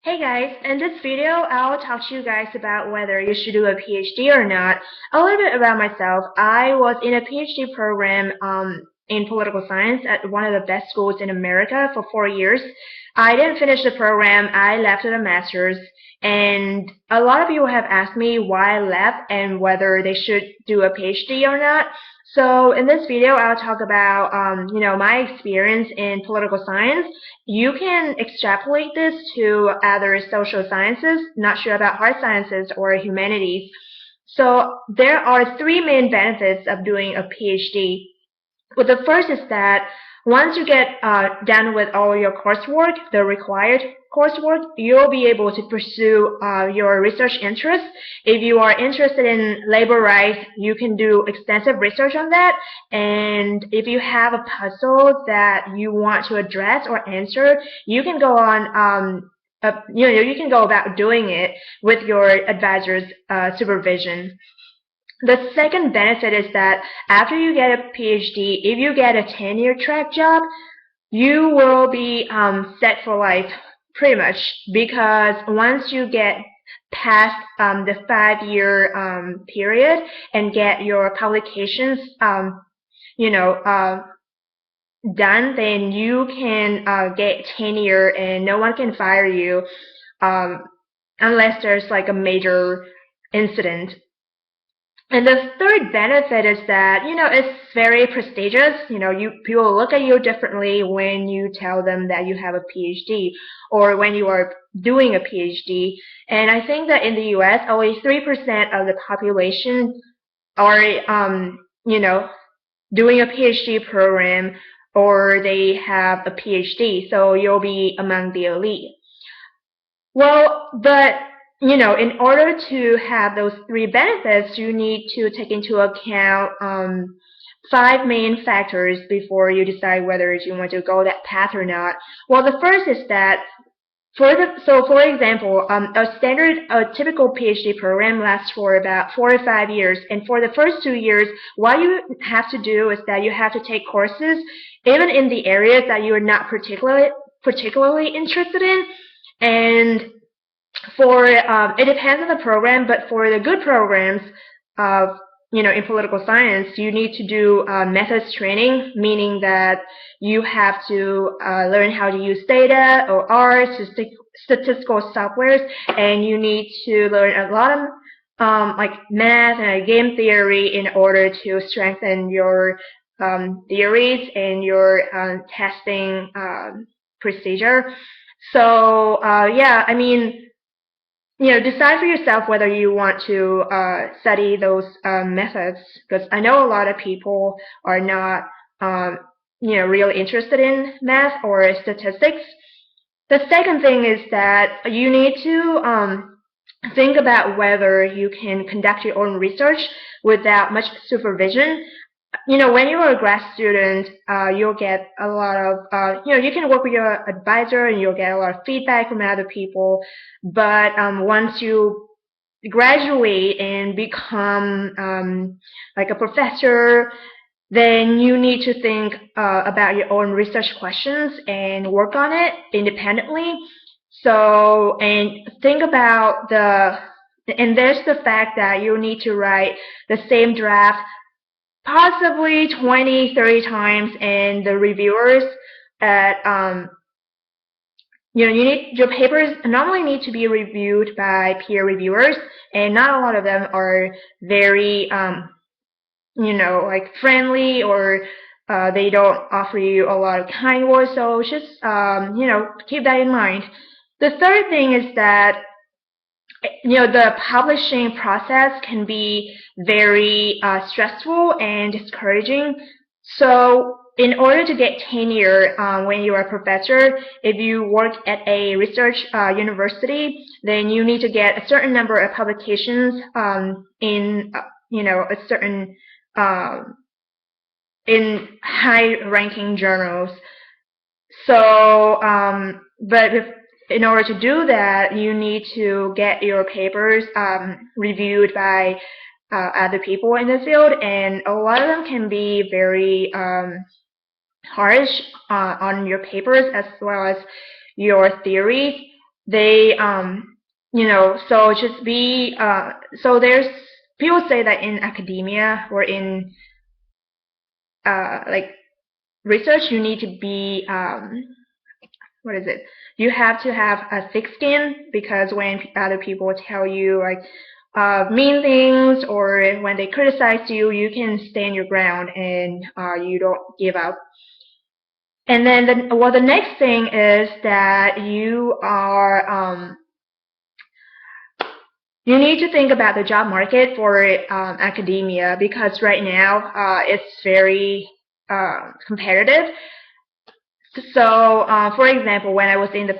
Hey guys, in this video I'll talk to you guys about whether you should do a PhD or not. A little bit about myself. I was in a PhD program in political science at one of the best schools in America for 4 years. I didn't finish the program. I left at a master's, and a lot of people have asked me why I left and whether they should do a PhD or not. So in this video I'll talk about my experience in political science. You can extrapolate this to other social sciences, not sure about hard sciences or humanities. So there are three main benefits of doing a PhD. Well, the first is that once you get done with all your coursework, the required coursework, you'll be able to pursue your research interests. If you are interested in labor rights, you can do extensive research on that. And if you have a puzzle that you want to address or answer, you can go on. You can go about doing it with your advisor's supervision. The second benefit is that after you get a PhD, if you get a tenure track job, you will be set for life pretty much, because once you get past the 5-year period and get your publications you know uh, done, then you can get tenure and no one can fire you um, unless there's like a major incident. And the third benefit is that, it's very prestigious. People look at you differently when you tell them that you have a PhD or when you are doing a PhD. And I think that in the US, only 3% of the population are, doing a PhD program, or they have a PhD. So you'll be among the elite. Well, but in order to have those three benefits, you need to take into account five main factors before you decide whether you want to go that path or not. Well, the first is that for example, a typical PhD program lasts for about 4 to 5 years, and for the first 2 years, what you have to do is that you have to take courses, even in the areas that you are not particularly interested in, and it depends on the program, but for the good programs, in political science, you need to do methods training, meaning that you have to learn how to use data or R, statistical softwares, and you need to learn a lot of like math and game theory in order to strengthen your theories and your testing procedure. So yeah, I mean, decide for yourself whether you want to study those methods, because I know a lot of people are not, really interested in math or statistics. The second thing is that you need to think about whether you can conduct your own research without much supervision. When you're a grad student, you'll get a lot of, you can work with your advisor and you'll get a lot of feedback from other people. But once you graduate and become like a professor, then you need to think about your own research questions and work on it independently. So, and think about and there's the fact that you need to write the same draft possibly 20, 30 times, and the reviewers at your papers normally need to be reviewed by peer reviewers, and not a lot of them are very like friendly, or they don't offer you a lot of kind words. So just keep that in mind. The third thing is that the publishing process can be very stressful and discouraging. So in order to get tenure when you are a professor, if you work at a research university, then you need to get a certain number of publications in a certain in high-ranking journals. So, but in order to do that, you need to get your papers reviewed by other people in the field, and a lot of them can be very harsh on your papers as well as your theories. they so just be so there's people say that in academia or in like research you need to be what is it? You have to have a thick skin because when other people tell you like mean things or when they criticize you, you can stand your ground and you don't give up. And then the next thing is that you need to think about the job market for academia because right now it's very competitive. So, for example, when I was in the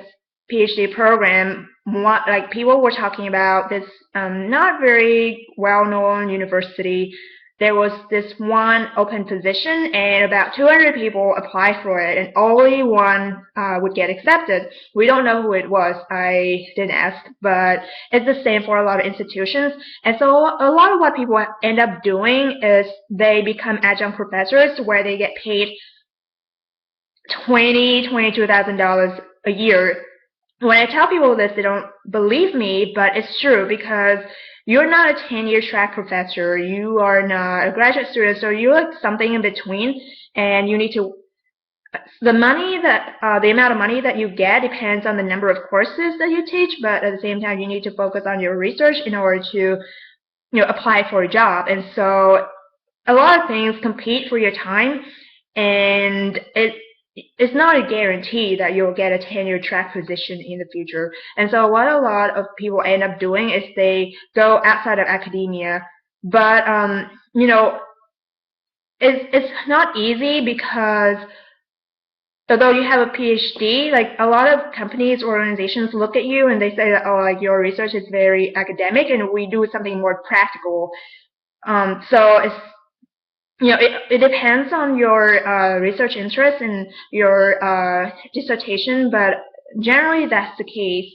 PhD program, like people were talking about this not very well-known university. There was this one open position, and about 200 people applied for it, and only one would get accepted. We don't know who it was. I didn't ask, but it's the same for a lot of institutions. And so a lot of what people end up doing is they become adjunct professors, where they get paid $22,000 a year. When I tell people this, they don't believe me, but it's true because you're not a tenure track professor, you are not a graduate student, so you're like something in between, and you need to. The amount of money that you get depends on the number of courses that you teach, but at the same time, you need to focus on your research in order to, apply for a job, and so a lot of things compete for your time, and it's not a guarantee that you'll get a tenure track position in the future. And so what a lot of people end up doing is they go outside of academia. But it's not easy because although you have a PhD, like a lot of companies or organizations look at you and they say that, oh, like your research is very academic and we do something more practical. So it depends on your research interest and your dissertation, but generally that's the case.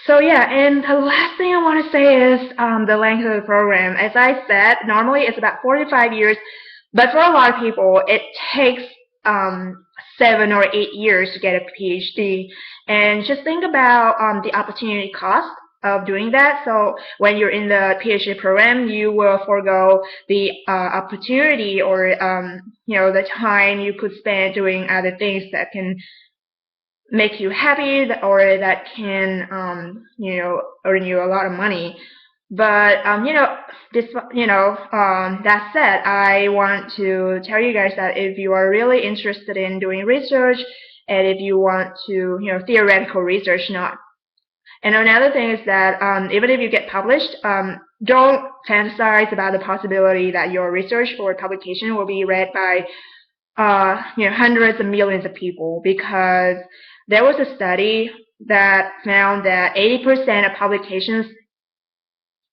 So yeah, and the last thing I want to say is the length of the program. As I said, normally it's about 45 years, but for a lot of people, it takes 7 or 8 years to get a PhD. And just think about the opportunity cost of doing that. So when you're in the PhD program, you will forego the opportunity or the time you could spend doing other things that can make you happy or that can earn you a lot of money. But that said, I want to tell you guys that if you are really interested in doing research and if you want to theoretical research, not. And another thing is that even if you get published, don't fantasize about the possibility that your research or publication will be read by hundreds of millions of people, because there was a study that found that 80% of publications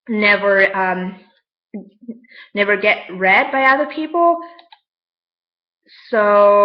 never get read by other people. So